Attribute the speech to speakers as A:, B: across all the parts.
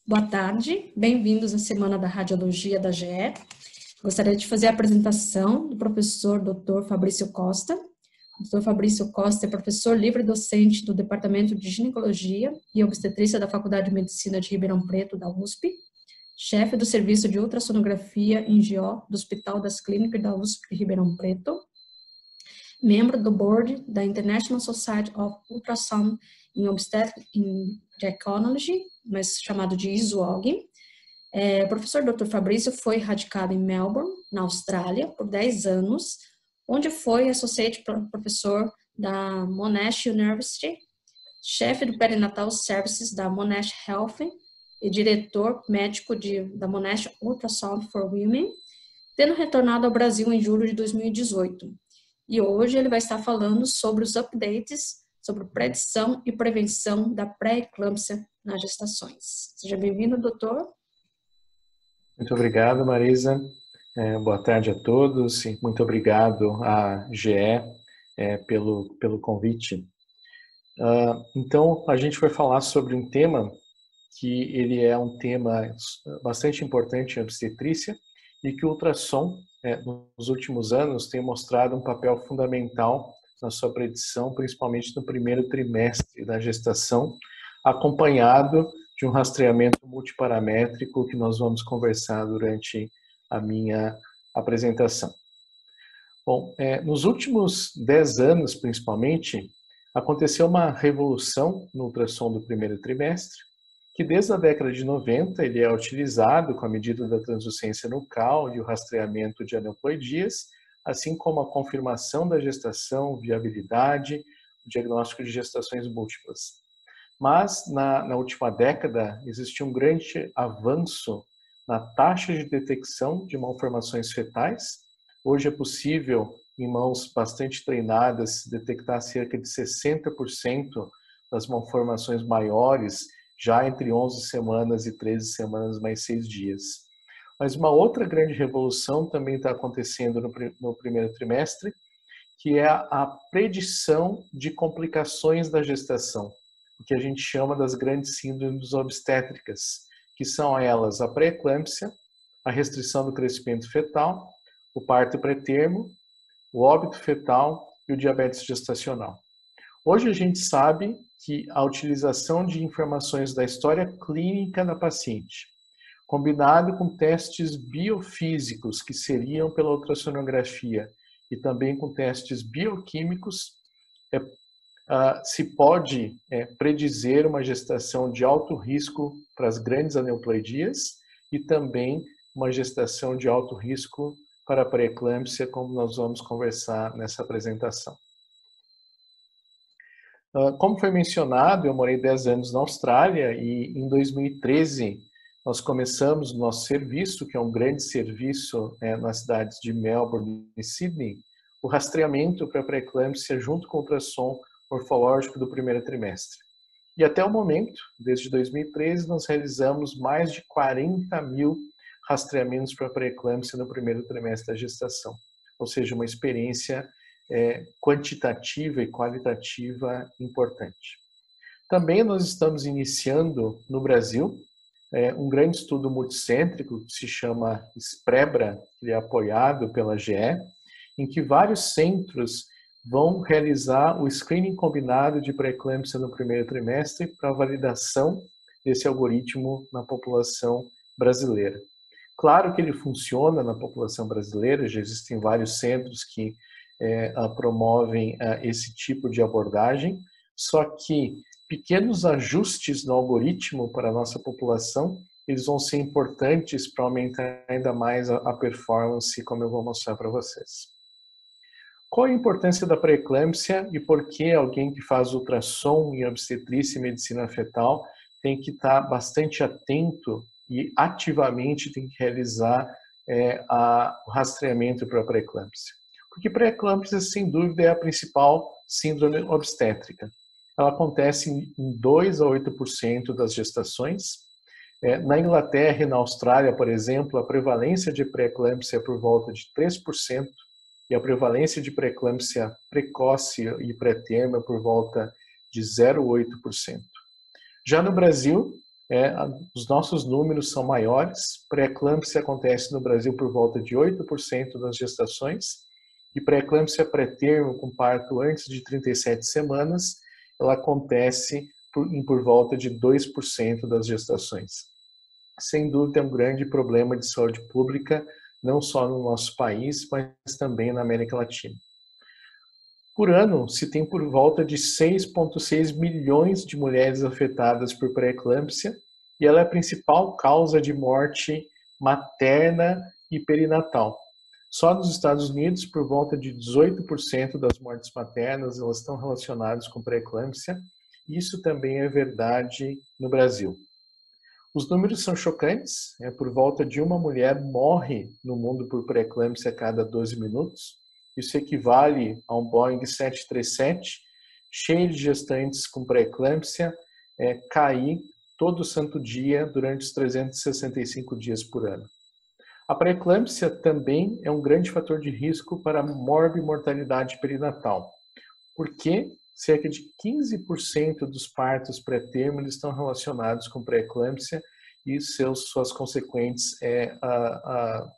A: Boa tarde, bem-vindos à Semana da Radiologia da GE. Gostaria de fazer a apresentação do professor Dr. Fabrício Costa. O Dr. Fabrício Costa é professor livre-docente do Departamento de Ginecologia e Obstetrícia da Faculdade de Medicina de Ribeirão Preto, da USP, chefe do Serviço de Ultrassonografia em GO do Hospital das Clínicas da USP de Ribeirão Preto, membro do Board da International Society of Ultrasound in Obstetrics and Gynecology, mas chamado de ISWOG. O professor Dr. Fabrício foi radicado em Melbourne, na Austrália, por 10 anos, onde foi associate professor da Monash University, chefe do Perinatal Services da Monash Health e diretor médico da Monash Ultrasound for Women, tendo retornado ao Brasil em julho de 2018. E hoje ele vai estar falando sobre os updates sobre predição e prevenção da pré-eclâmpsia nas gestações. Seja bem-vindo, doutor.
B: Muito obrigado, Marisa. Boa tarde a todos e muito obrigado à GE pelo convite. Então, a gente vai falar sobre um tema que ele é um tema bastante importante em obstetrícia e que o ultrassom, nos últimos anos, tem mostrado um papel fundamental na sua predição, principalmente no primeiro trimestre da gestação, acompanhado de um rastreamento multiparamétrico que nós vamos conversar durante a minha apresentação. Bom, nos últimos 10 anos, principalmente, aconteceu uma revolução no ultrassom do primeiro trimestre, que desde a década de 90 ele é utilizado com a medida da translucência nucal e o rastreamento de aneuploidias, assim como a confirmação da gestação, viabilidade, o diagnóstico de gestações múltiplas. Mas, na última década, existiu um grande avanço na taxa de detecção de malformações fetais. Hoje é possível, em mãos bastante treinadas, detectar cerca de 60% das malformações maiores, já entre 11 semanas e 13 semanas mais 6 dias. Mas uma outra grande revolução também está acontecendo no primeiro trimestre, que é a predição de complicações da gestação, o que a gente chama das grandes síndromes obstétricas, que são elas a pré-eclâmpsia, a restrição do crescimento fetal, o parto pré-termo, o óbito fetal e o diabetes gestacional. Hoje a gente sabe que a utilização de informações da história clínica da paciente, combinado com testes biofísicos, que seriam pela ultrassonografia, e também com testes bioquímicos, se pode predizer uma gestação de alto risco para as grandes aneuploidias e também uma gestação de alto risco para a pré-eclâmpsia, como nós vamos conversar nessa apresentação. Como foi mencionado, eu morei 10 anos na Austrália e em 2013 nós começamos o nosso serviço, que é um grande serviço nas cidades de Melbourne e Sydney, o rastreamento para a pré-eclâmpsia junto com o ultrassom morfológico do primeiro trimestre. E até o momento, desde 2013, nós realizamos mais de 40 mil rastreamentos para a pré-eclâmpsia no primeiro trimestre da gestação, ou seja, uma experiência quantitativa e qualitativa importante. Também nós estamos iniciando no Brasil um grande estudo multicêntrico que se chama SPREBRA, que é apoiado pela GE, em que vários centros vão realizar o screening combinado de pré-eclâmpsia no primeiro trimestre para a validação desse algoritmo na população brasileira. Claro que ele funciona na população brasileira, já existem vários centros que promovem esse tipo de abordagem, só que pequenos ajustes no algoritmo para a nossa população, eles vão ser importantes para aumentar ainda mais a performance, como eu vou mostrar para vocês. Qual a importância da pré-eclâmpsia e por que alguém que faz ultrassom em obstetrícia e medicina fetal tem que estar bastante atento e ativamente tem que realizar o rastreamento para a pré-eclâmpsia? Porque pré-eclâmpsia, sem dúvida, é a principal síndrome obstétrica. Ela acontece em 2 a 8% das gestações. Na Inglaterra e na Austrália, por exemplo, a prevalência de pré-eclâmpsia é por volta de 3% e a prevalência de pré-eclâmpsia precoce e pré-termo é por volta de 0,8%. Já no Brasil, os nossos números são maiores. Pré-eclâmpsia acontece no Brasil por volta de 8% das gestações, e pré-eclâmpsia pré-termo com parto antes de 37 semanas, ela acontece por volta de 2% das gestações. Sem dúvida é um grande problema de saúde pública, não só no nosso país, mas também na América Latina. Por ano, se tem por volta de 6,6 milhões de mulheres afetadas por pré-eclâmpsia, e ela é a principal causa de morte materna e perinatal. Só nos Estados Unidos, por volta de 18% das mortes maternas elas estão relacionadas com pré-eclâmpsia. Isso também é verdade no Brasil. Os números são chocantes. Por volta de uma mulher morre no mundo por pré-eclâmpsia a cada 12 minutos. Isso equivale a um Boeing 737 cheio de gestantes com pré-eclâmpsia cair todo santo dia durante os 365 dias por ano. A pré-eclâmpsia também é um grande fator de risco para a morbimortalidade perinatal, porque cerca de 15% dos partos pré-termo estão relacionados com pré-eclâmpsia e suas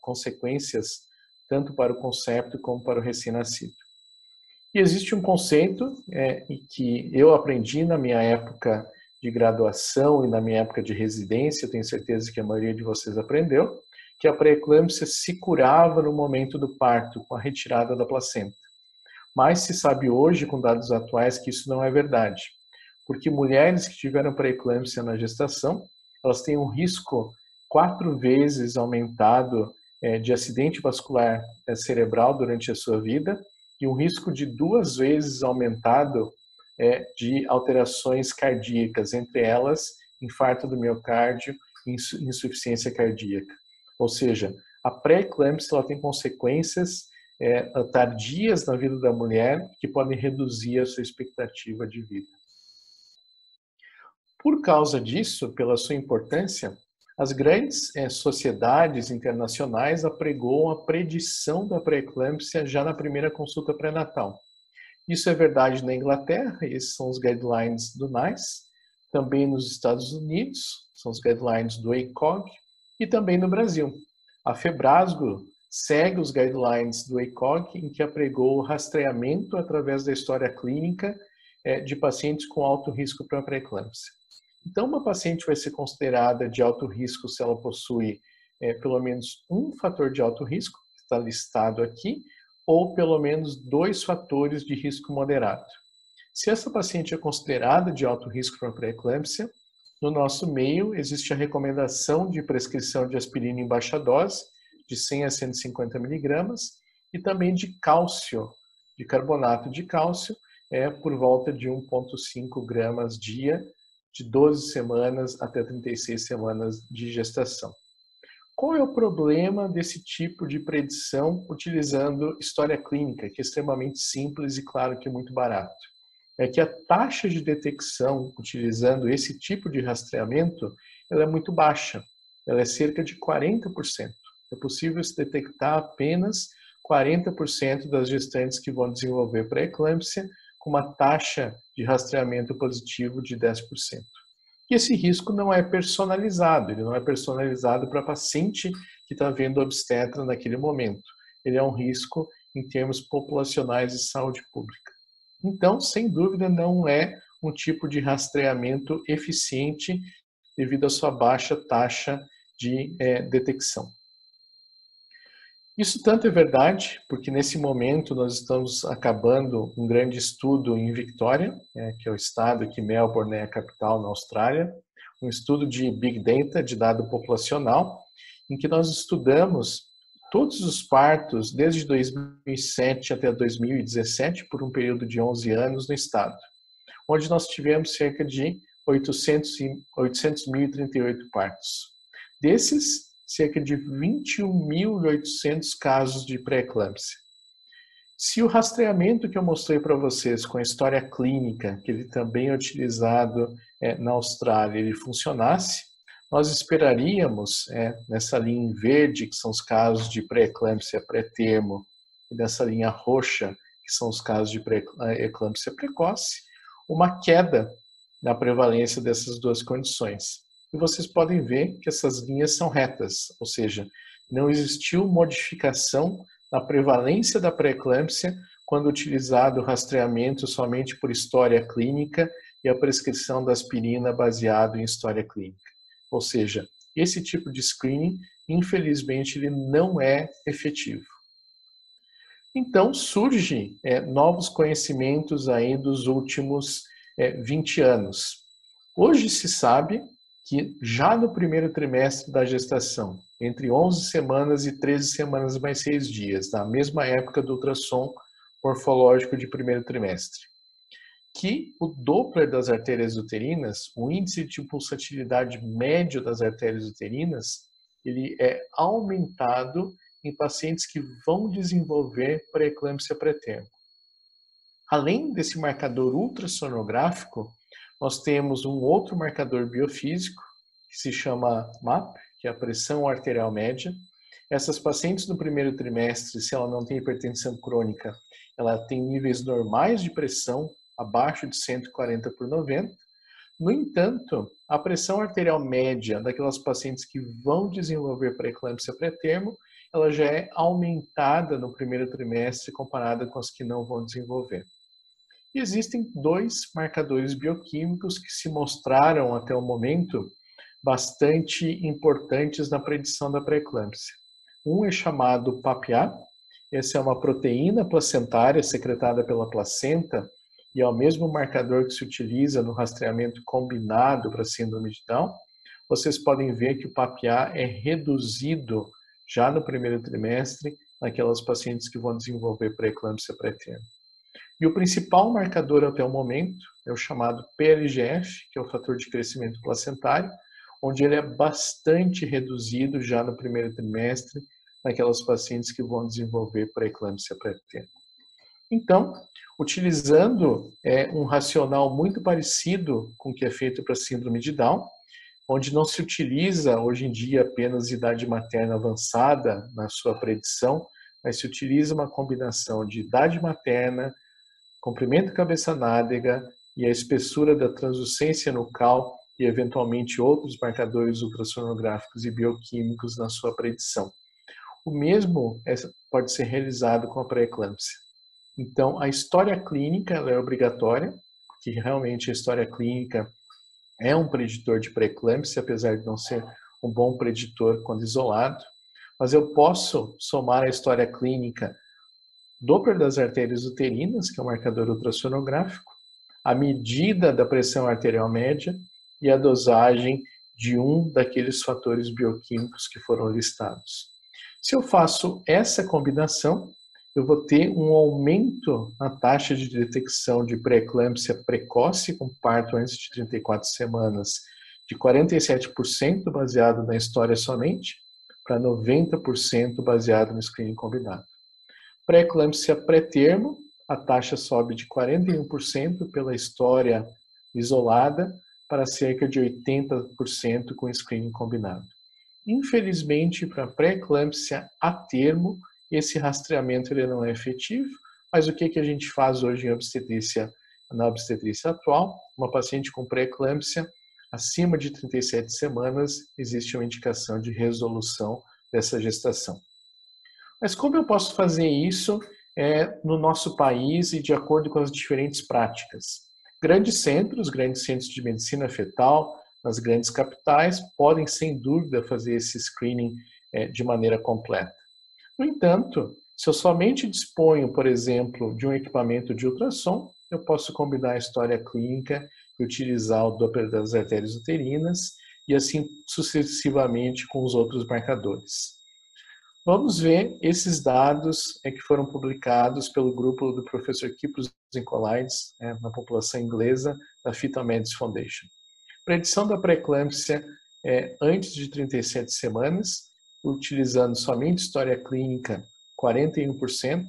B: consequências tanto para o concepto como para o recém-nascido. E existe um conceito que eu aprendi na minha época de graduação e na minha época de residência, tenho certeza que a maioria de vocês aprendeu, que a pré-eclâmpsia se curava no momento do parto, com a retirada da placenta. Mas se sabe hoje, com dados atuais, que isso não é verdade. Porque mulheres que tiveram pré-eclâmpsia na gestação, elas têm um risco 4 vezes aumentado de acidente vascular cerebral durante a sua vida e um risco de 2 vezes aumentado de alterações cardíacas, entre elas infarto do miocárdio e insuficiência cardíaca. Ou seja, a pré-eclâmpsia tem consequências tardias na vida da mulher que podem reduzir a sua expectativa de vida. Por causa disso, pela sua importância, as grandes sociedades internacionais apregoam a predição da pré-eclâmpsia já na primeira consulta pré-natal. Isso é verdade na Inglaterra, esses são os guidelines do NICE, também nos Estados Unidos, são os guidelines do ACOG, e também no Brasil. A FEBRASGO segue os guidelines do ACOG, em que apregou o rastreamento através da história clínica de pacientes com alto risco para pré-eclâmpsia. Então, uma paciente vai ser considerada de alto risco se ela possui pelo menos um fator de alto risco, que está listado aqui, ou pelo menos 2 fatores de risco moderado. Se essa paciente é considerada de alto risco para pré-eclâmpsia, no nosso meio existe a recomendação de prescrição de aspirina em baixa dose, de 100 a 150 miligramas, e também de cálcio, de carbonato de cálcio, por volta de 1,5 gramas dia, de 12 semanas até 36 semanas de gestação. Qual é o problema desse tipo de predição utilizando história clínica, que é extremamente simples e claro que é muito barato? É que a taxa de detecção utilizando esse tipo de rastreamento, ela é muito baixa, ela é cerca de 40%. É possível se detectar apenas 40% das gestantes que vão desenvolver pré-eclâmpsia com uma taxa de rastreamento positivo de 10%. E esse risco não é personalizado, ele não é personalizado para paciente que está vendo obstetra naquele momento. Ele é um risco em termos populacionais de saúde pública. Então, sem dúvida, não é um tipo de rastreamento eficiente devido à sua baixa taxa de detecção. Isso tanto é verdade, porque nesse momento nós estamos acabando um grande estudo em Victoria, que é o estado que Melbourne é a capital na Austrália, um estudo de Big Data, de dado populacional, em que nós estudamos todos os partos desde 2007 até 2017, por um período de 11 anos no estado, onde nós tivemos cerca de 800.038 partos. Desses, cerca de 21.800 casos de pré-eclâmpsia. Se o rastreamento que eu mostrei para vocês com a história clínica, que ele também é utilizado na Austrália, ele funcionasse, nós esperaríamos, nessa linha em verde, que são os casos de pré-eclâmpsia pré-termo, e nessa linha roxa, que são os casos de pré-eclâmpsia precoce, uma queda na prevalência dessas duas condições. e vocês podem ver que essas linhas são retas, ou seja, não existiu modificação na prevalência da pré-eclâmpsia quando utilizado o rastreamento somente por história clínica e a prescrição da aspirina baseado em história clínica. Ou seja, esse tipo de screening, infelizmente, ele não é efetivo. Então, surgem novos conhecimentos aí dos últimos 20 anos. Hoje se sabe que já no primeiro trimestre da gestação, entre 11 semanas e 13 semanas mais 6 dias, na mesma época do ultrassom morfológico de primeiro trimestre, que o Doppler das artérias uterinas, o índice de pulsatilidade médio das artérias uterinas, ele é aumentado em pacientes que vão desenvolver pré-eclâmpsia pré-termo. Além desse marcador ultrassonográfico, nós temos um outro marcador biofísico, que se chama MAP, que é a pressão arterial média. Essas pacientes no primeiro trimestre, se ela não tem hipertensão crônica, ela tem níveis normais de pressão, abaixo de 140/90. No entanto, a pressão arterial média daquelas pacientes que vão desenvolver pré-eclâmpsia pré-termo, ela já é aumentada no primeiro trimestre comparada com as que não vão desenvolver. E existem dois marcadores bioquímicos que se mostraram até o momento bastante importantes na predição da pré-eclâmpsia. Um é chamado PAPA, essa é uma proteína placentária secretada pela placenta e é o mesmo marcador que se utiliza no rastreamento combinado para síndrome de Down. Vocês podem ver que o PAPA é reduzido já no primeiro trimestre naquelas pacientes que vão desenvolver pré-eclâmpsia pré-termo. E o principal marcador até o momento é o chamado PLGF, que é o fator de crescimento placentário, onde ele é bastante reduzido já no primeiro trimestre naquelas pacientes que vão desenvolver pré-eclâmpsia pré-termo. Então, utilizando um racional muito parecido com o que é feito para a síndrome de Down, onde não se utiliza hoje em dia apenas idade materna avançada na sua predição, mas se utiliza uma combinação de idade materna, comprimento cabeça-nádega e a espessura da translucência nucal e eventualmente outros marcadores ultrassonográficos e bioquímicos na sua predição. O mesmo pode ser realizado com a pré-eclâmpsia. Então, a história clínica ela é obrigatória, porque realmente a história clínica é um preditor de pré-eclâmpsia, apesar de não ser um bom preditor quando isolado. Mas eu posso somar a história clínica Doppler das artérias uterinas, que é um marcador ultrassonográfico, a medida da pressão arterial média e a dosagem de um daqueles fatores bioquímicos que foram listados. Se eu faço essa combinação, eu vou ter um aumento na taxa de detecção de pré-eclâmpsia precoce com parto antes de 34 semanas de 47% baseado na história somente para 90% baseado no screening combinado. Pré-eclâmpsia pré-termo, a taxa sobe de 41% pela história isolada para cerca de 80% com screening combinado. Infelizmente, para pré-eclâmpsia a termo, esse rastreamento ele não é efetivo, mas o que a gente faz hoje em obstetrícia, na obstetrícia atual? Uma paciente com pré-eclâmpsia acima de 37 semanas, existe uma indicação de resolução dessa gestação. Mas como eu posso fazer isso no nosso país e de acordo com as diferentes práticas? Grandes centros de medicina fetal, nas grandes capitais, podem sem dúvida fazer esse screening de maneira completa. No entanto, se eu somente disponho, por exemplo, de um equipamento de ultrassom, eu posso combinar a história clínica e utilizar o Doppler das artérias uterinas e assim sucessivamente com os outros marcadores. Vamos ver esses dados que foram publicados pelo grupo do professor Kypros Nicolaides, na população inglesa, da Fetal Medicine Foundation. Predição da pré-eclâmpsia antes de 37 semanas, utilizando somente história clínica, 41%,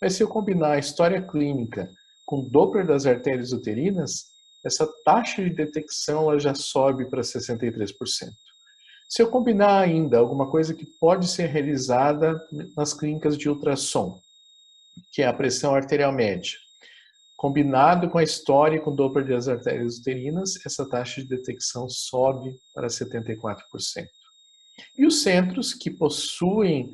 B: mas se eu combinar a história clínica com Doppler das artérias uterinas, essa taxa de detecção ela já sobe para 63%. Se eu combinar ainda alguma coisa que pode ser realizada nas clínicas de ultrassom, que é a pressão arterial média, Combinado com a história e com o Doppler das artérias uterinas, essa taxa de detecção sobe para 74%. E os centros que possuem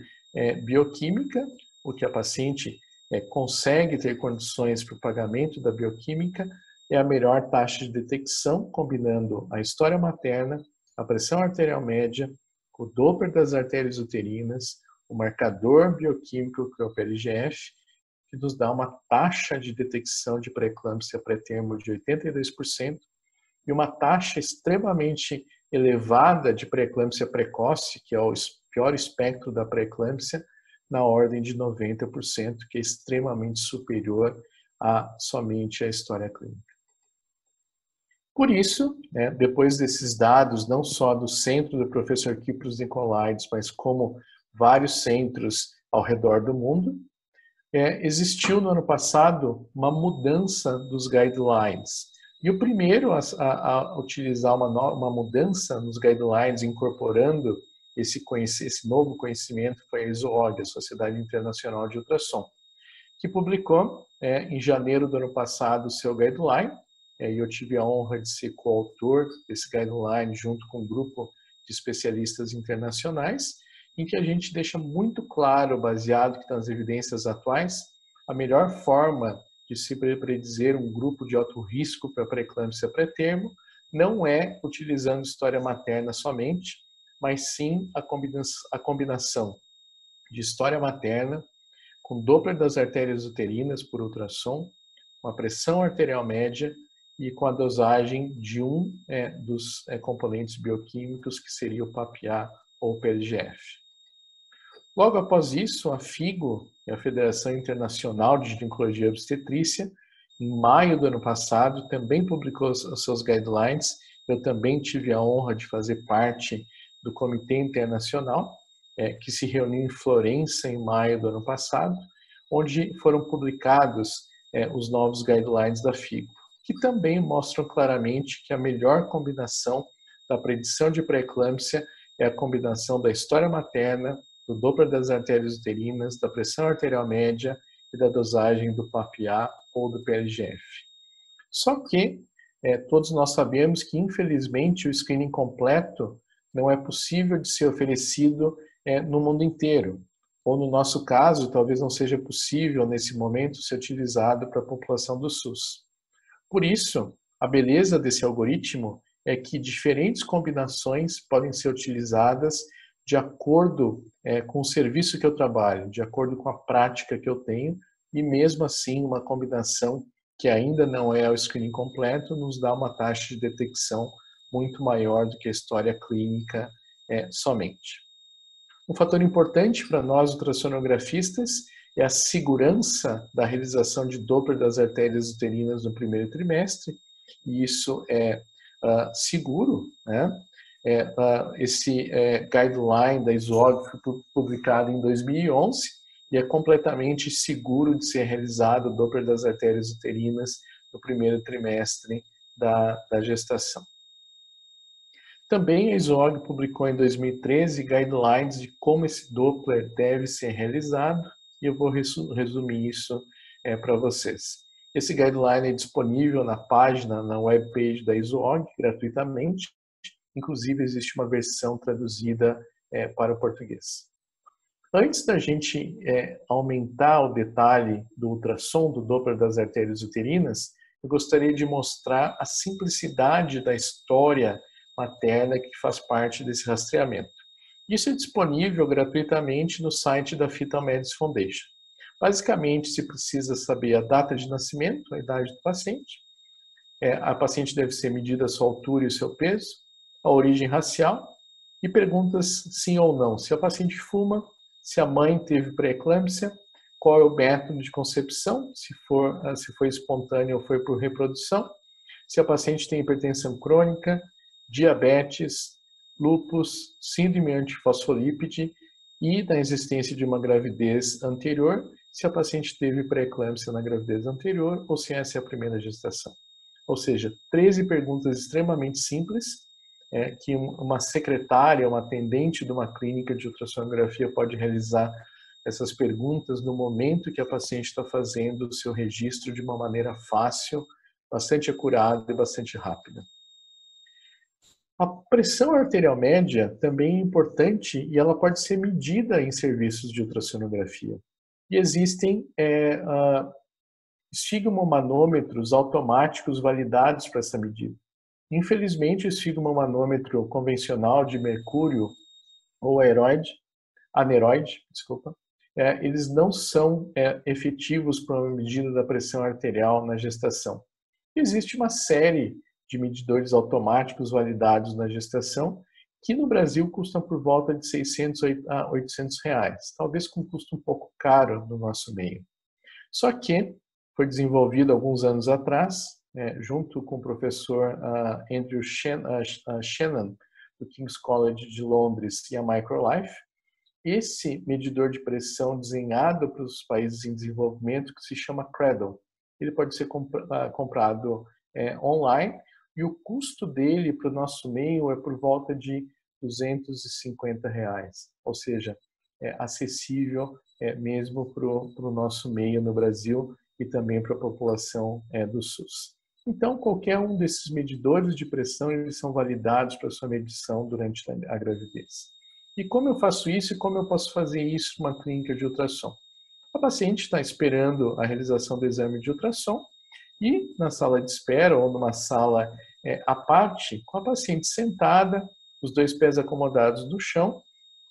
B: bioquímica, o que a paciente consegue ter condições para o pagamento da bioquímica, é a melhor taxa de detecção, combinando a história materna, a pressão arterial média, o Doppler das artérias uterinas, o marcador bioquímico, que é o PLGF, que nos dá uma taxa de detecção de pré-eclâmpsia pré-termo de 82% e uma taxa extremamente elevada de pré-eclâmpsia precoce, que é o pior espectro da pré-eclâmpsia, na ordem de 90%, que é extremamente superior a somente a história clínica. Por isso, depois desses dados, não só do centro do professor Kyprios Nicolaides, mas como vários centros ao redor do mundo, existiu no ano passado uma mudança dos guidelines. E o primeiro a utilizar uma mudança nos guidelines, incorporando esse novo conhecimento, foi a ESOG, a Sociedade Internacional de Ultrassom, que publicou em janeiro do ano passado o seu guideline, e eu tive a honra de ser coautor desse guideline junto com um grupo de especialistas internacionais, em que a gente deixa muito claro, baseado nas evidências atuais, a melhor forma de se predizer um grupo de alto risco para pré-eclâmpsia pré-termo não é utilizando história materna somente, mas sim a combinação de história materna com Doppler das artérias uterinas por ultrassom, com a pressão arterial média e com a dosagem de um dos componentes bioquímicos, que seria o PAPA ou o PLGF. Logo após isso, a FIGO, a Federação Internacional de Ginecologia e Obstetrícia, em maio do ano passado, também publicou os seus guidelines. Eu também tive a honra de fazer parte do Comitê Internacional, que se reuniu em Florença em maio do ano passado, onde foram publicados os novos guidelines da FIGO, que também mostram claramente que a melhor combinação da predição de pré-eclâmpsia é a combinação da história materna, do Doppler das artérias uterinas, da pressão arterial média e da dosagem do PAPA ou do PLGF. Só que todos nós sabemos que, infelizmente, o screening completo não é possível de ser oferecido no mundo inteiro. Ou, no nosso caso, talvez não seja possível, nesse momento, ser utilizado para a população do SUS. Por isso, a beleza desse algoritmo é que diferentes combinações podem ser utilizadas de acordo com o serviço que eu trabalho, de acordo com a prática que eu tenho, e mesmo assim uma combinação que ainda não é o screening completo nos dá uma taxa de detecção muito maior do que a história clínica somente. Um fator importante para nós ultrassonografistas é a segurança da realização de Doppler das artérias uterinas no primeiro trimestre, e isso é seguro, né? Esse guideline da ESOG foi publicado em 2011 e é completamente seguro de ser realizado o Doppler das artérias uterinas no primeiro trimestre da gestação. Também a ESOG publicou em 2013 guidelines de como esse Doppler deve ser realizado, e eu vou resumir isso para vocês. Esse guideline é disponível na página, na webpage da ESOG, gratuitamente. Inclusive, existe uma versão traduzida para o português. Antes da gente aumentar o detalhe do ultrassom do Doppler das artérias uterinas, eu gostaria de mostrar a simplicidade da história materna que faz parte desse rastreamento. Isso é disponível gratuitamente no site da Fetal Medicine Foundation. Basicamente, se precisa saber a data de nascimento, a idade do paciente. A paciente deve ser medida a sua altura e o seu peso, a origem racial e perguntas sim ou não. Se a paciente fuma, se a mãe teve pré-eclâmpsia, qual é o método de concepção, se foi espontâneo ou foi por reprodução, se a paciente tem hipertensão crônica, diabetes, lúpus, síndrome antifosfolípide e na existência de uma gravidez anterior, se a paciente teve pré-eclâmpsia na gravidez anterior ou se essa é a primeira gestação. Ou seja, 13 perguntas extremamente simples, que uma secretária, uma atendente de uma clínica de ultrassonografia pode realizar essas perguntas no momento que a paciente está fazendo o seu registro de uma maneira fácil, bastante acurada e bastante rápida. A pressão arterial média também é importante e ela pode ser medida em serviços de ultrassonografia. E existem esfigmomanômetros automáticos validados para essa medida. Infelizmente, o esfigmomanômetro convencional de mercúrio ou aneroide, eles não são efetivos para uma medida da pressão arterial na gestação. Existe uma série de medidores automáticos validados na gestação que no Brasil custam por volta de R$600 a R$800, talvez com um custo um pouco caro no nosso meio. Só que foi desenvolvido alguns anos atrás, junto com o professor Andrew Shannon, do King's College de Londres, e a Microlife, esse medidor de pressão desenhado para os países em desenvolvimento, que se chama Cradle. Ele pode ser comprado online e o custo dele para o nosso meio é por volta de R$250, ou seja, é acessível mesmo para o nosso meio no Brasil e também para a população do SUS. Então, qualquer um desses medidores de pressão, eles são validados para sua medição durante a gravidez. E como eu faço isso e como eu posso fazer isso numa clínica de ultrassom? A paciente está esperando a realização do exame de ultrassom e na sala de espera ou numa sala à parte, com a paciente sentada, os dois pés acomodados no chão,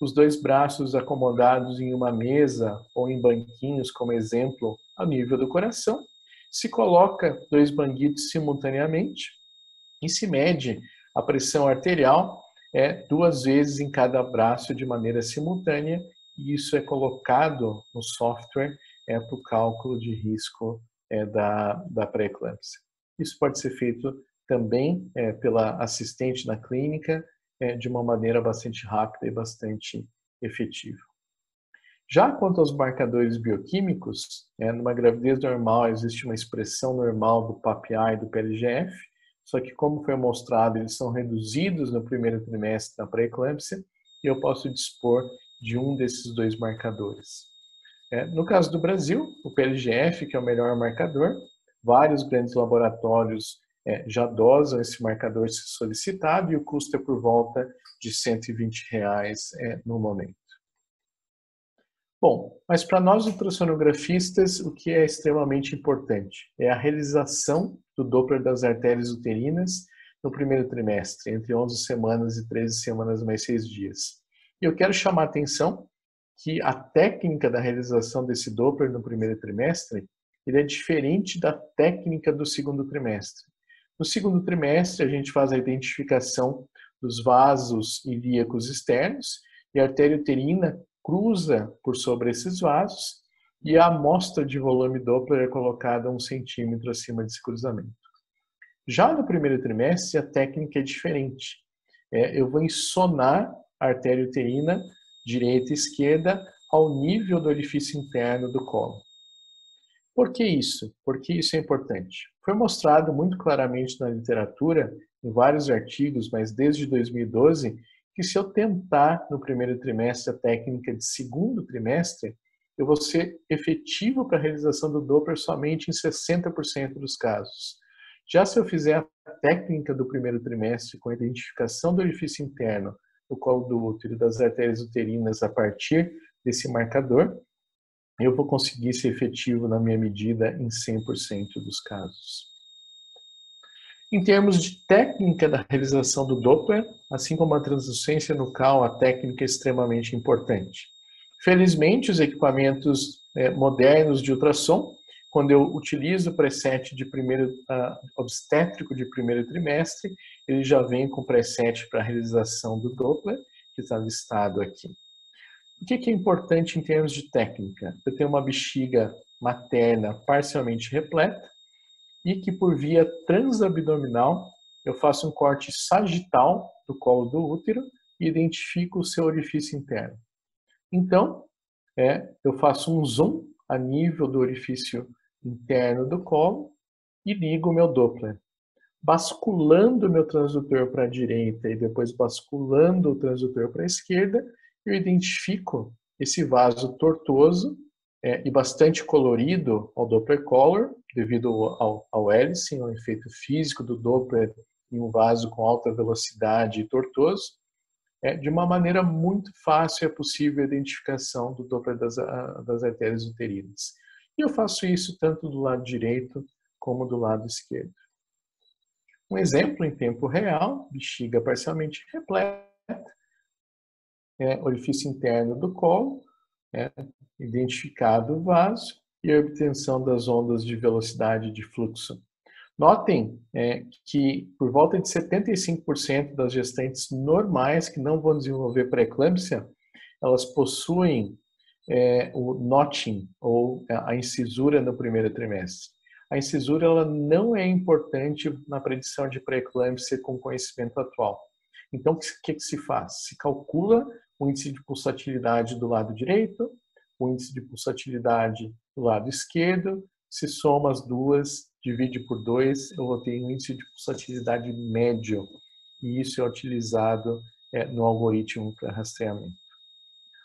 B: os dois braços acomodados em uma mesa ou em banquinhos, como exemplo, ao nível do coração, se coloca dois banguitos simultaneamente e se mede a pressão arterial 2 vezes em cada braço de maneira simultânea, e isso é colocado no software para o cálculo de risco da pré-eclâmpsia. Isso pode ser feito também pela assistente na clínica de uma maneira bastante rápida e bastante efetiva. Já quanto aos marcadores bioquímicos, numa gravidez normal existe uma expressão normal do PAPI e do PLGF, só que como foi mostrado, eles são reduzidos no primeiro trimestre da pré-eclâmpsia e eu posso dispor de um desses dois marcadores. No caso do Brasil, o PLGF, que é o melhor marcador, vários grandes laboratórios já dosam esse marcador se solicitado e o custo é por volta de R$120 no momento. Bom, mas para nós ultrassonografistas, o que é extremamente importante é a realização do Doppler das artérias uterinas no primeiro trimestre, entre 11 semanas e 13 semanas mais 6 dias. E eu quero chamar a atenção que a técnica da realização desse Doppler no primeiro trimestre ele é diferente da técnica do segundo trimestre. No segundo trimestre, a gente faz a identificação dos vasos ilíacos externos e a artéria uterina cruza por sobre esses vasos e a amostra de volume Doppler é colocada 1 centímetro acima desse cruzamento. Já no primeiro trimestre, a técnica é diferente. Eu vou ensonar a artéria uterina direita e esquerda ao nível do orifício interno do colo. Por que isso? Porque isso é importante. Foi mostrado muito claramente na literatura, em vários artigos, mas desde 2012, que se eu tentar no primeiro trimestre a técnica de segundo trimestre, eu vou ser efetivo para a realização do Doppler somente em 60% dos casos. Já se eu fizer a técnica do primeiro trimestre com a identificação do orifício interno, do colo do útero e das artérias uterinas a partir desse marcador, eu vou conseguir ser efetivo na minha medida em 100% dos casos. Em termos de técnica da realização do Doppler, assim como a translucência nucal, a técnica é extremamente importante. Felizmente, os equipamentos modernos de ultrassom, quando eu utilizo o preset de obstétrico de primeiro trimestre, ele já vem com preset para a realização do Doppler, que está listado aqui. O que é importante em termos de técnica? Eu tenho uma bexiga materna parcialmente repleta e que por via transabdominal eu faço um corte sagital do colo do útero e identifico o seu orifício interno. Então, eu faço um zoom a nível do orifício interno do colo e ligo o meu Doppler. Basculando o meu transdutor para a direita e depois basculando o transdutor para a esquerda, eu identifico esse vaso tortuoso e bastante colorido ao Doppler color, devido ao Ellising, ao efeito físico do Doppler em um vaso com alta velocidade e tortuoso. De uma maneira muito fácil é possível a identificação do Doppler das artérias uterinas. E eu faço isso tanto do lado direito como do lado esquerdo. Um exemplo em tempo real, bexiga parcialmente repleta, orifício interno do colo, identificado o vaso e a obtenção das ondas de velocidade de fluxo. Notem que por volta de 75% das gestantes normais que não vão desenvolver pré-eclâmpsia, elas possuem o notching, ou a incisura no primeiro trimestre. A incisura ela não é importante na predição de pré-eclâmpsia com conhecimento atual. Então, o que se faz? Se calcula o índice de pulsatilidade do lado direito, o índice de pulsatilidade do lado esquerdo, se soma as duas, divide por 2, eu vou ter um índice de pulsatilidade médio, e isso é utilizado no algoritmo para rastreamento.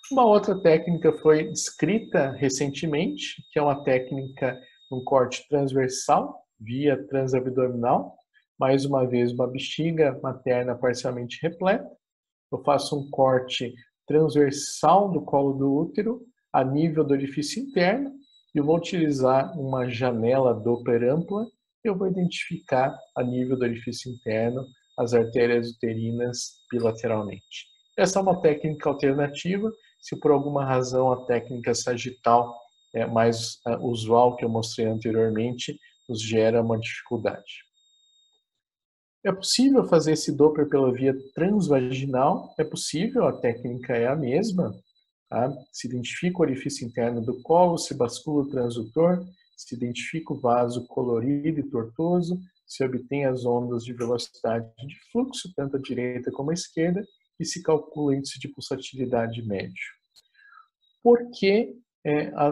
B: Uma outra técnica foi descrita recentemente, que é uma técnica de um corte transversal, via transabdominal, mais uma vez uma bexiga materna parcialmente repleta. Eu faço um corte transversal do colo do útero, a nível do orifício interno, e eu vou utilizar uma janela Doppler ampla, e eu vou identificar a nível do orifício interno as artérias uterinas bilateralmente. Essa é uma técnica alternativa, se por alguma razão a técnica sagital mais usual que eu mostrei anteriormente nos gera uma dificuldade. É possível fazer esse Doppler pela via transvaginal, é possível, a técnica é a mesma. Tá? Se identifica o orifício interno do colo, se bascula o transdutor, se identifica o vaso colorido e tortuoso, se obtém as ondas de velocidade de fluxo, tanto à direita como à esquerda, e se calcula o índice de pulsatilidade médio. Por que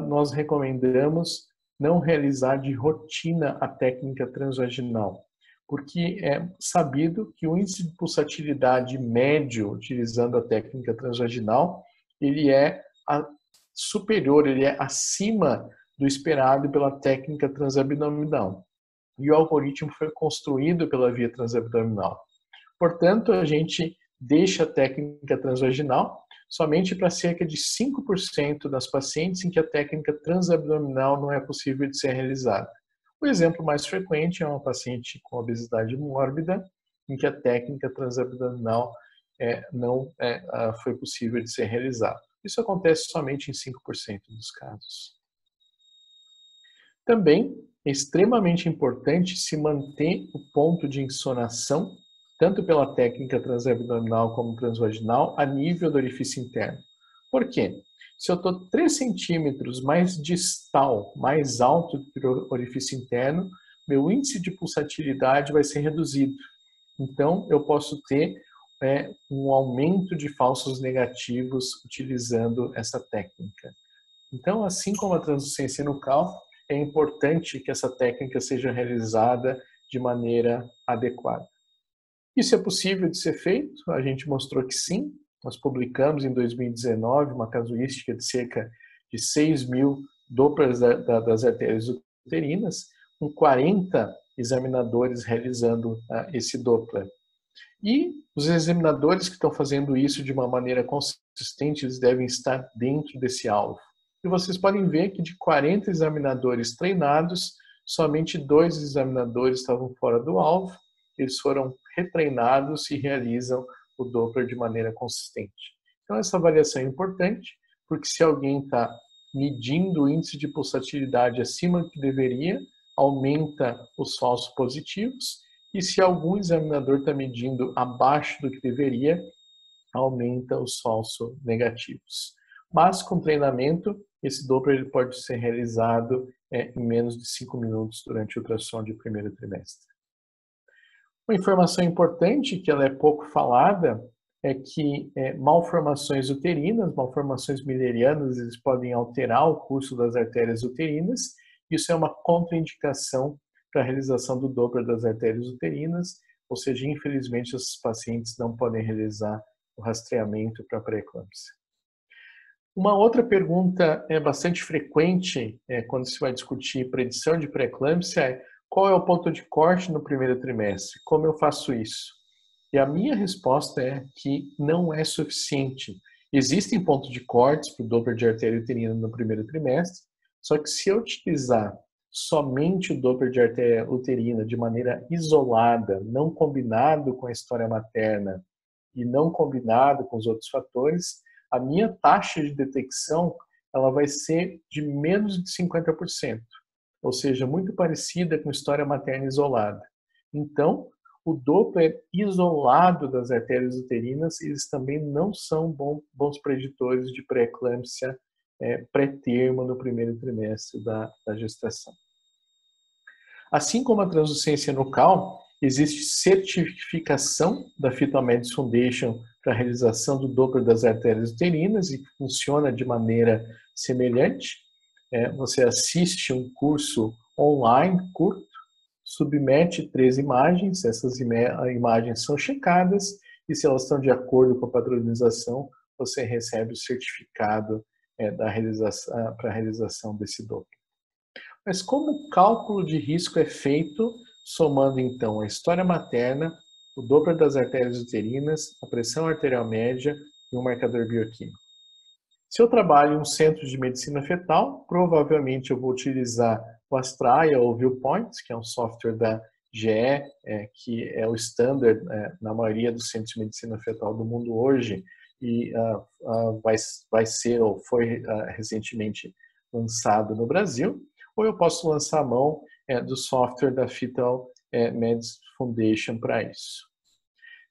B: nós recomendamos não realizar de rotina a técnica transvaginal? Porque é sabido que o índice de pulsatilidade médio, utilizando a técnica transvaginal, ele é superior, ele é acima do esperado pela técnica transabdominal. E o algoritmo foi construído pela via transabdominal. Portanto, a gente deixa a técnica transvaginal somente para cerca de 5% das pacientes em que a técnica transabdominal não é possível de ser realizada. O exemplo mais frequente é uma paciente com obesidade mórbida, em que a técnica transabdominal não foi possível de ser realizada. Isso acontece somente em 5% dos casos. Também é extremamente importante se manter o ponto de insonação, tanto pela técnica transabdominal como transvaginal, a nível do orifício interno. Por quê? Se eu estou 3 centímetros mais distal, mais alto do que o orifício interno, meu índice de pulsatilidade vai ser reduzido. Então, eu posso ter um aumento de falsos negativos utilizando essa técnica. Então, assim como a translucência nucal, é importante que essa técnica seja realizada de maneira adequada. Isso é possível de ser feito? A gente mostrou que sim. Nós publicamos em 2019 uma casuística de cerca de 6.000 Dopplers das artérias uterinas, com 40 examinadores realizando esse Doppler. E os examinadores que estão fazendo isso de uma maneira consistente, eles devem estar dentro desse alvo. E vocês podem ver que de 40 examinadores treinados, somente 2 examinadores estavam fora do alvo. Eles foram retreinados e realizam o Doppler de maneira consistente. Então essa avaliação é importante, porque se alguém está medindo o índice de pulsatilidade acima do que deveria, aumenta os falsos positivos, e se algum examinador está medindo abaixo do que deveria, aumenta os falsos negativos. Mas com treinamento, esse Doppler ele pode ser realizado em menos de 5 minutos durante o ultrassom de primeiro trimestre. Uma informação importante, que ela é pouco falada, é que malformações uterinas, malformações millerianas, eles podem alterar o curso das artérias uterinas. Isso é uma contraindicação para a realização do Doppler das artérias uterinas, ou seja, infelizmente, esses pacientes não podem realizar o rastreamento para pré-eclâmpsia. Uma outra pergunta bastante frequente quando se vai discutir predição de pré-eclâmpsia é: qual é o ponto de corte no primeiro trimestre? Como eu faço isso? E a minha resposta é que não é suficiente. Existem pontos de corte para o Doppler de artéria uterina no primeiro trimestre, só que se eu utilizar somente o Doppler de artéria uterina de maneira isolada, não combinado com a história materna e não combinado com os outros fatores, a minha taxa de detecção ela vai ser de menos de 50%, ou seja, muito parecida com história materna isolada. Então, o Doppler isolado das artérias uterinas, eles também não são bons preditores de pré-eclâmpsia pré-termo no primeiro trimestre da gestação. Assim como a translucência nucal, existe certificação da Fetal Medicine Foundation para a realização do Doppler das artérias uterinas e funciona de maneira semelhante. Você assiste um curso online curto, submete 3 imagens, essas imagens são checadas e se elas estão de acordo com a padronização, você recebe o certificado para a realização desse Doppler. Mas como o cálculo de risco é feito somando então a história materna, o Doppler das artérias uterinas, a pressão arterial média e um marcador bioquímico? Se eu trabalho em um centro de medicina fetal, provavelmente eu vou utilizar o Astraia ou o Viewpoint, que é um software da GE, que é o standard na maioria dos centros de medicina fetal do mundo hoje, e vai ser ou foi recentemente lançado no Brasil, ou eu posso lançar a mão do software da Fetal Medicine Foundation para isso.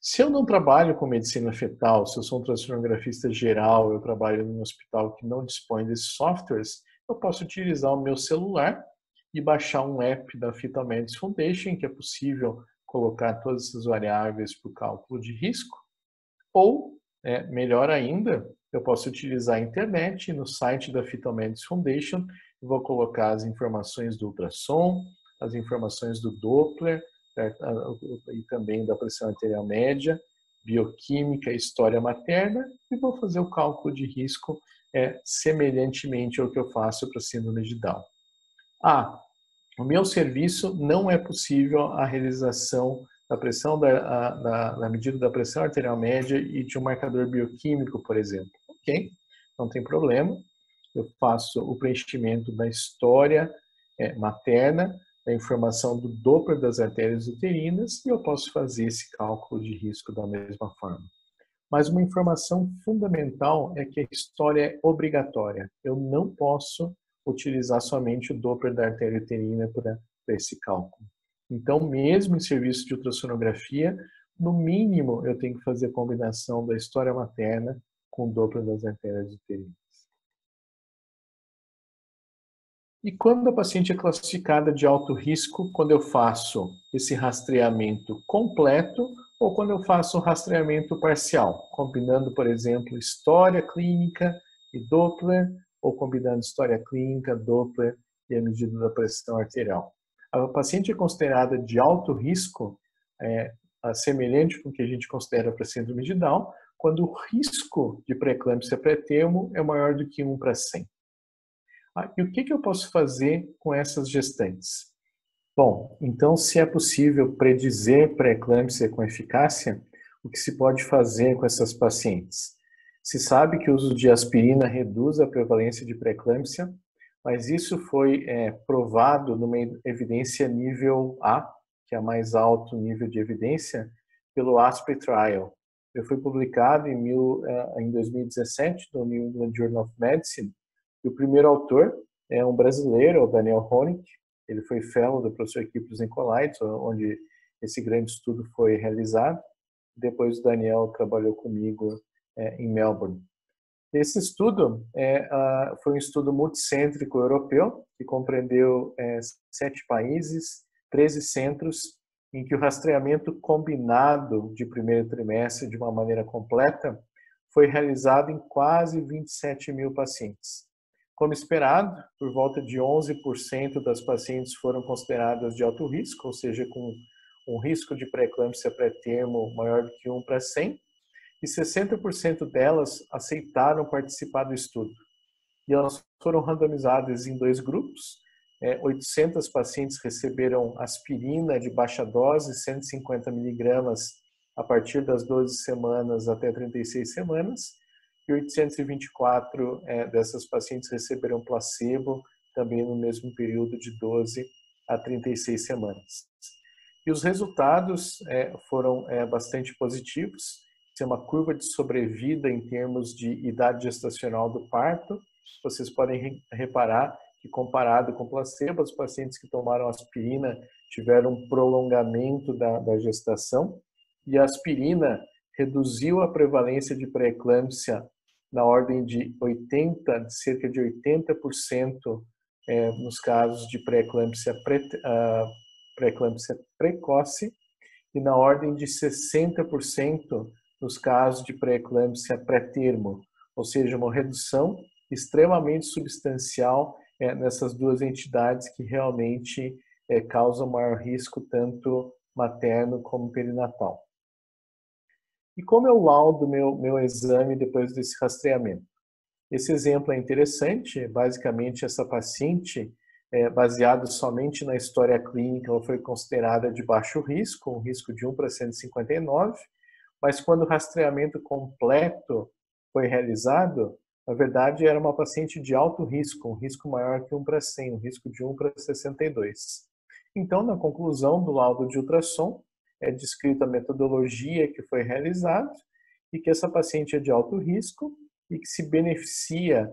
B: Se eu não trabalho com medicina fetal, se eu sou um ultrassonografista geral, eu trabalho em um hospital que não dispõe desses softwares, eu posso utilizar o meu celular e baixar um app da Fetal Medicine Foundation, que é possível colocar todas essas variáveis para o cálculo de risco. Ou, melhor ainda, eu posso utilizar a internet no site da Fetal Medicine Foundation, eu vou colocar as informações do ultrassom, as informações do Doppler, e também da pressão arterial média, bioquímica, história materna, e vou fazer o cálculo de risco semelhantemente ao que eu faço para a síndrome de Down. O meu serviço não é possível a realização da pressão da medida da pressão arterial média e de um marcador bioquímico, por exemplo. Ok, não tem problema. Eu faço o preenchimento da história materna, a informação do Doppler das artérias uterinas e eu posso fazer esse cálculo de risco da mesma forma. Mas uma informação fundamental é que a história é obrigatória. Eu não posso utilizar somente o Doppler da artéria uterina para esse cálculo. Então, mesmo em serviço de ultrassonografia, no mínimo eu tenho que fazer a combinação da história materna com o Doppler das artérias uterinas. E quando a paciente é classificada de alto risco, quando eu faço esse rastreamento completo ou quando eu faço um rastreamento parcial, combinando, por exemplo, história clínica e Doppler, ou combinando história clínica, Doppler e a medida da pressão arterial. A paciente é considerada de alto risco, semelhante com o que a gente considera para síndrome de Down, quando o risco de pré-eclâmpsia pré-termo é maior do que 1 para 100. E o que eu posso fazer com essas gestantes? Bom, então se é possível predizer pré-eclâmpsia com eficácia, o que se pode fazer com essas pacientes? Se sabe que o uso de aspirina reduz a prevalência de pré-eclâmpsia, mas isso foi provado numa evidência nível A, que é a mais alto nível de evidência, pelo ASPRE Trial. Ele foi publicado em 2017 no New England Journal of Medicine. E o primeiro autor é um brasileiro, o Daniel Honig. Ele foi fellow do professor Kipros Nicolaides, onde esse grande estudo foi realizado. Depois o Daniel trabalhou comigo em Melbourne. Esse estudo foi um estudo multicêntrico europeu, que compreendeu 7 países, 13 centros, em que o rastreamento combinado de primeiro trimestre de uma maneira completa foi realizado em quase 27 mil pacientes. Como esperado, por volta de 11% das pacientes foram consideradas de alto risco, ou seja, com um risco de pré-eclâmpsia pré-termo maior do que 1 para 100, e 60% delas aceitaram participar do estudo. E elas foram randomizadas em 2 grupos. 800 pacientes receberam aspirina de baixa dose, 150 miligramas, a partir das 12 semanas até 36 semanas, e 824 dessas pacientes receberam placebo, também no mesmo período de 12 a 36 semanas. E os resultados foram bastante positivos. Tem uma curva de sobrevida em termos de idade gestacional do parto. Vocês podem reparar que, comparado com placebo, os pacientes que tomaram aspirina tiveram um prolongamento da gestação, e a aspirina reduziu a prevalência de pré-eclâmpsia na ordem de cerca de 80% nos casos de pré-eclâmpsia precoce, e na ordem de 60% nos casos de pré-eclâmpsia pré-termo, ou seja, uma redução extremamente substancial nessas 2 entidades que realmente causam maior risco, tanto materno como perinatal. E como é o laudo meu exame depois desse rastreamento? Esse exemplo é interessante. Basicamente, essa paciente, baseado somente na história clínica, ela foi considerada de baixo risco, um risco de 1 para 159, mas quando o rastreamento completo foi realizado, na verdade era uma paciente de alto risco, um risco maior que 1 para 100, um risco de 1 para 62. Então, na conclusão do laudo de ultrassom, é descrita a metodologia que foi realizada e que essa paciente é de alto risco e que se beneficia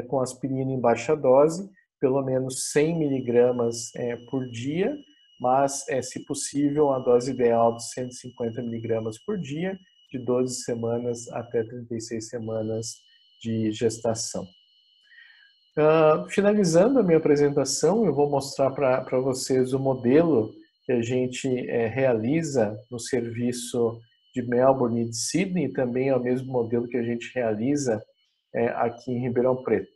B: com aspirina em baixa dose, pelo menos 100 miligramas por dia, mas, se possível, a dose ideal de 150 miligramas por dia, de 12 semanas até 36 semanas de gestação. Finalizando a minha apresentação, eu vou mostrar para vocês o modelo que a gente realiza no serviço de Melbourne e de Sydney, e também é o mesmo modelo que a gente realiza aqui em Ribeirão Preto.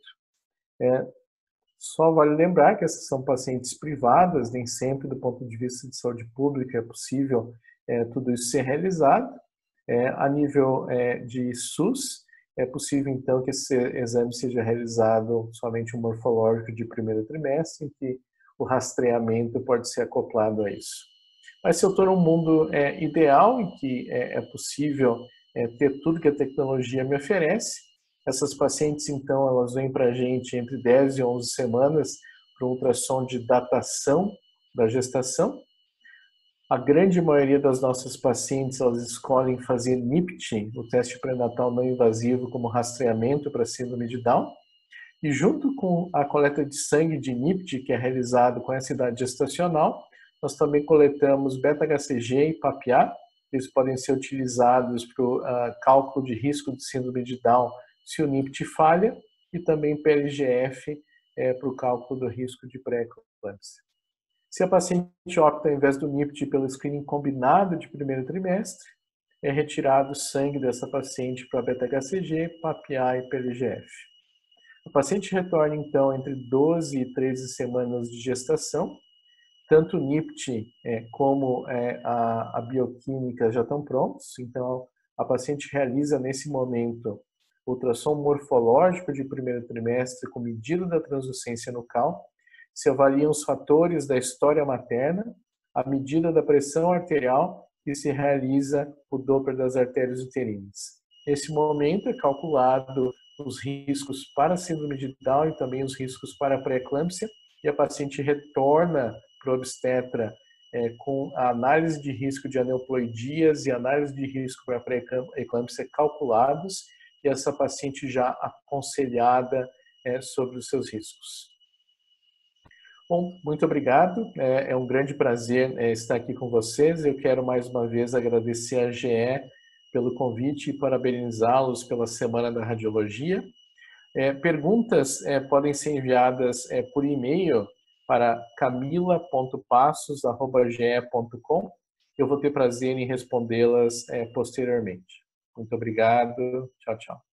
B: Só vale lembrar que essas são pacientes privadas, nem sempre do ponto de vista de saúde pública é possível tudo isso ser realizado. A nível de SUS, é possível então que esse exame seja realizado somente um morfológico de primeiro trimestre, em que o rastreamento pode ser acoplado a isso. Mas se eu estou num mundo ideal, em que é possível ter tudo que a tecnologia me oferece, essas pacientes, então, elas vêm para a gente entre 10 e 11 semanas para um ultrassom de datação da gestação. A grande maioria das nossas pacientes, elas escolhem fazer NIPT, o teste pré-natal não invasivo, como rastreamento para síndrome de Down. E junto com a coleta de sangue de NIPT, que é realizado com essa idade gestacional, nós também coletamos beta-HCG e PAPIA. Eles podem ser utilizados para o cálculo de risco de síndrome de Down se o NIPT falha, e também PLGF para o cálculo do risco de pré-eclâmpsia. Se a paciente opta, ao invés do NIPT, pelo screening combinado de primeiro trimestre, é retirado o sangue dessa paciente para beta-HCG, PAPIA e PLGF. A paciente retorna, então, entre 12 e 13 semanas de gestação. Tanto o NIPT como a bioquímica já estão prontos, então a paciente realiza, nesse momento, ultrassom morfológico de primeiro trimestre com medida da translucência nucal. Se avaliam os fatores da história materna, a medida da pressão arterial, e se realiza o Doppler das artérias uterinas. Nesse momento é calculado os riscos para a síndrome de Down e também os riscos para a pré-eclâmpsia, e a paciente retorna para o obstetra com a análise de risco de aneuploidias e análise de risco para a pré-eclâmpsia calculados, e essa paciente já aconselhada sobre os seus riscos. Bom, muito obrigado. É um grande prazer estar aqui com vocês. Eu quero mais uma vez agradecer à GE pelo convite e parabenizá-los pela Semana da Radiologia. Perguntas podem ser enviadas por e-mail para camila.passos@ge.com. Eu vou ter prazer em respondê-las posteriormente. Muito obrigado. Tchau, tchau.